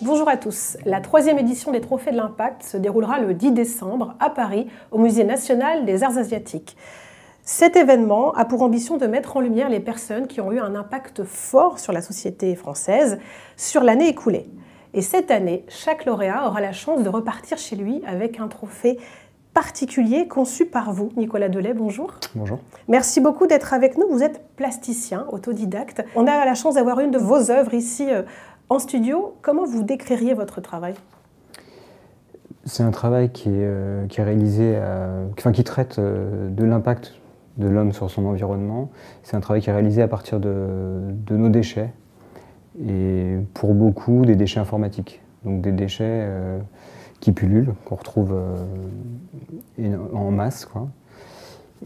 Bonjour à tous. La 3e édition des Trophées de l'Impact se déroulera le 10 décembre à Paris, au Musée national des arts asiatiques. Cet événement a pour ambition de mettre en lumière les personnes qui ont eu un impact fort sur la société française sur l'année écoulée. Et cette année, chaque lauréat aura la chance de repartir chez lui avec un trophée particulier conçu par vous. Nicolas Delay, bonjour. Bonjour. Merci beaucoup d'être avec nous. Vous êtes plasticien, autodidacte. On a la chance d'avoir une de vos œuvres ici en studio. Comment vous décririez votre travail? C'est un travail qui est réalisé, qui traite de l'impact de l'homme sur son environnement. C'est un travail qui est réalisé à partir de nos déchets, et pour beaucoup des déchets informatiques. Donc des déchets qui pullulent, qu'on retrouve en masse, quoi.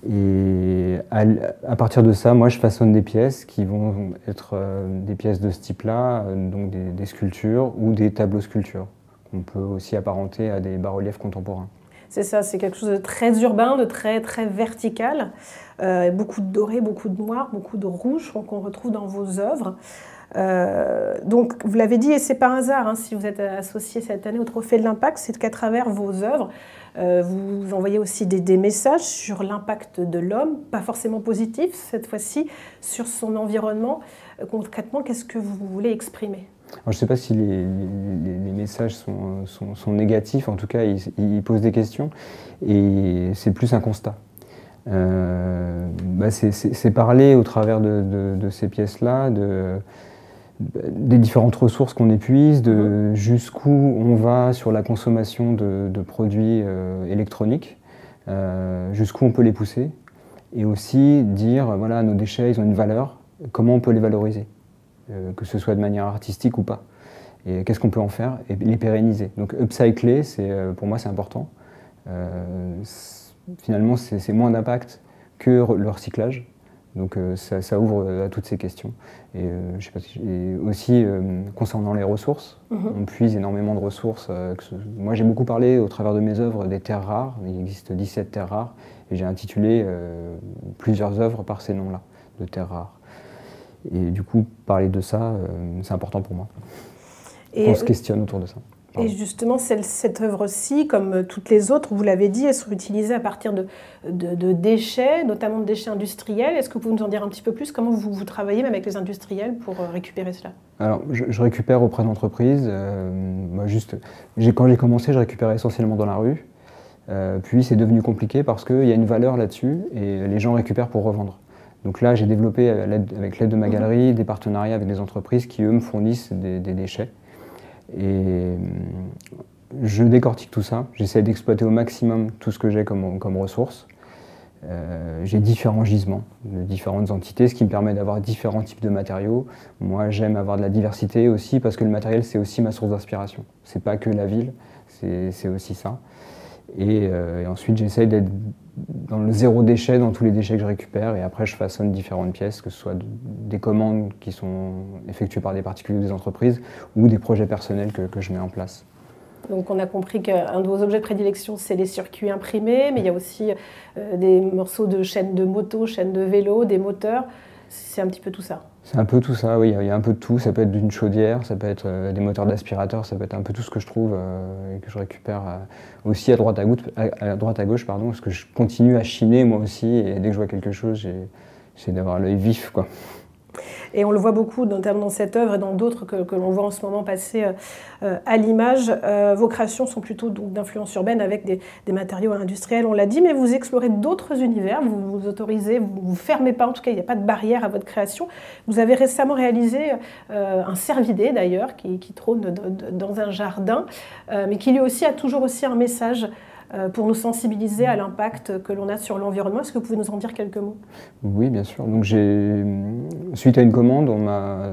Et à partir de ça, moi je façonne des pièces qui vont être des pièces de ce type-là, donc des sculptures ou des tableaux sculptures, qu'on peut aussi apparenter à des bas-reliefs contemporains. C'est ça, c'est quelque chose de très urbain, de très vertical. Beaucoup de doré, beaucoup de noir, beaucoup de rouge qu'on retrouve dans vos œuvres. Donc, vous l'avez dit, et c'est pas un hasard, hein, si vous êtes associé cette année au Trophée de l'Impact, c'est qu'à travers vos œuvres, vous envoyez aussi des messages sur l'impact de l'homme, pas forcément positifs, cette fois-ci, sur son environnement. Concrètement, qu'est-ce que vous voulez exprimer? Alors, je ne sais pas si les messages sont négatifs, en tout cas ils posent des questions, et c'est plus un constat. C'est parler au travers de ces pièces-là, des différentes ressources qu'on épuise, de jusqu'où on va sur la consommation de produits électroniques, jusqu'où on peut les pousser, et aussi dire, voilà, nos déchets, ils ont une valeur, comment on peut les valoriser, que ce soit de manière artistique ou pas, et qu'est-ce qu'on peut en faire, et les pérenniser. Donc upcycler, pour moi c'est important. Finalement, c'est moins d'impact que le recyclage. Donc ça ouvre à toutes ces questions. Et, je sais pas et aussi, concernant les ressources, on puise énormément de ressources. Moi, j'ai beaucoup parlé au travers de mes œuvres des terres rares. Il existe 17 terres rares. Et j'ai intitulé plusieurs œuvres par ces noms-là, de terres rares. Et du coup, parler de ça, c'est important pour moi. On se questionne autour de ça. Et justement, cette œuvre-ci, comme toutes les autres, vous l'avez dit, elles sont utilisées à partir de déchets, notamment de déchets industriels. Est-ce que vous pouvez nous en dire un petit peu plus? Comment vous travaillez même avec les industriels pour récupérer cela? Alors, je récupère auprès d'entreprises. Quand j'ai commencé, je récupérais essentiellement dans la rue. Puis c'est devenu compliqué parce qu'il y a une valeur là-dessus et les gens récupèrent pour revendre. Donc là, j'ai développé, avec l'aide de ma galerie, des partenariats avec des entreprises qui, eux, me fournissent des déchets. Et je décortique tout ça, j'essaie d'exploiter au maximum tout ce que j'ai comme ressources. J'ai différents gisements de différentes entités, ce qui me permet d'avoir différents types de matériaux. Moi, j'aime avoir de la diversité aussi parce que le matériel, c'est aussi ma source d'inspiration. C'est pas que la ville, c'est aussi ça. Et ensuite, j'essaie d'être dans le zéro déchet, dans tous les déchets que je récupère, et après je façonne différentes pièces, que ce soit des commandes qui sont effectuées par des particuliers ou des entreprises, ou des projets personnels que je mets en place. Donc on a compris qu'un de vos objets de prédilection, c'est les circuits imprimés, mais il y a aussi des morceaux de chaînes de moto, chaînes de vélo, des moteurs. C'est un petit peu tout ça. C'est un peu tout ça, oui, il y a un peu de tout. Ça peut être d'une chaudière, ça peut être des moteurs d'aspirateur, ça peut être un peu tout ce que je trouve et que je récupère aussi à droite à gauche, parce que je continue à chiner moi aussi, et dès que je vois quelque chose, j'essaie d'avoir l'œil vif, quoi. Et on le voit beaucoup, notamment dans cette œuvre et dans d'autres que l'on voit en ce moment passer à l'image. Vos créations sont plutôt d'influence urbaine avec des matériaux industriels, on l'a dit, mais vous explorez d'autres univers, vous vous autorisez, vous ne vous fermez pas, en tout cas il n'y a pas de barrière à votre création. Vous avez récemment réalisé un cervidé d'ailleurs qui trône dans un jardin, mais qui lui aussi a toujours aussi un message pour nous sensibiliser à l'impact que l'on a sur l'environnement. Est-ce que vous pouvez nous en dire quelques mots? Oui, bien sûr. Donc suite à une commande, on m'a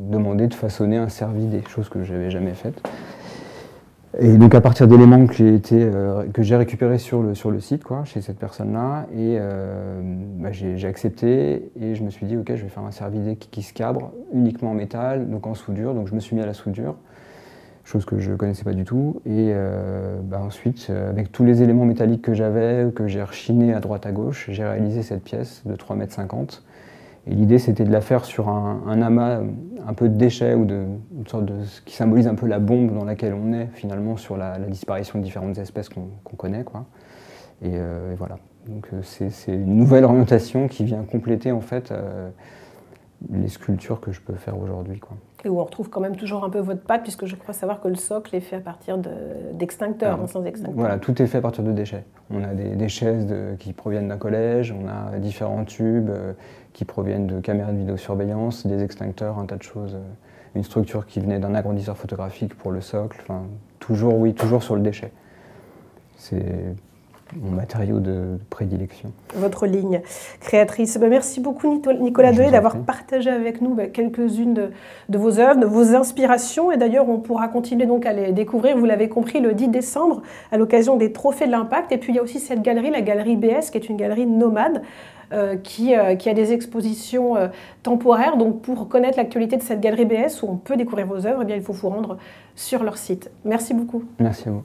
demandé de façonner un cervidé, chose que je n'avais jamais faite. Et donc à partir d'éléments que j'ai récupérés sur le site, quoi, chez cette personne-là, et j'ai accepté, et je me suis dit, ok, je vais faire un cervidé qui se cabre uniquement en métal, donc en soudure. Donc je me suis mis à la soudure, chose que je ne connaissais pas du tout. Et ensuite, avec tous les éléments métalliques que j'avais, que j'ai rechiné à droite à gauche, j'ai réalisé cette pièce de 3,50 m. Et l'idée, c'était de la faire sur un amas, un peu de déchets, ou une sorte de ce qui symbolise un peu la bombe dans laquelle on est, finalement, sur la disparition de différentes espèces qu'on connaît, quoi. Et voilà. Donc c'est une nouvelle orientation qui vient compléter, en fait, les sculptures que je peux faire aujourd'hui, quoi. Et où on retrouve quand même toujours un peu votre patte, puisque je crois savoir que le socle est fait à partir d'extincteurs, d'anciens extincteurs. Voilà, tout est fait à partir de déchets. On a des chaises qui proviennent d'un collège, on a différents tubes qui proviennent de caméras de vidéosurveillance, des extincteurs, un tas de choses. Une structure qui venait d'un agrandisseur photographique pour le socle, enfin, toujours, oui, toujours sur le déchet. C'est mon matériau de prédilection. Votre ligne créatrice. Merci beaucoup Nicolas Delay d'avoir partagé avec nous quelques-unes de vos œuvres, de vos inspirations. Et d'ailleurs, on pourra continuer donc à les découvrir, vous l'avez compris, le 10 décembre, à l'occasion des Trophées de l'Impact. Et puis il y a aussi cette galerie, la galerie BS, qui est une galerie nomade, qui a des expositions temporaires. Donc pour connaître l'actualité de cette galerie BS, où on peut découvrir vos œuvres, eh bien, il faut vous rendre sur leur site. Merci beaucoup. Merci à vous.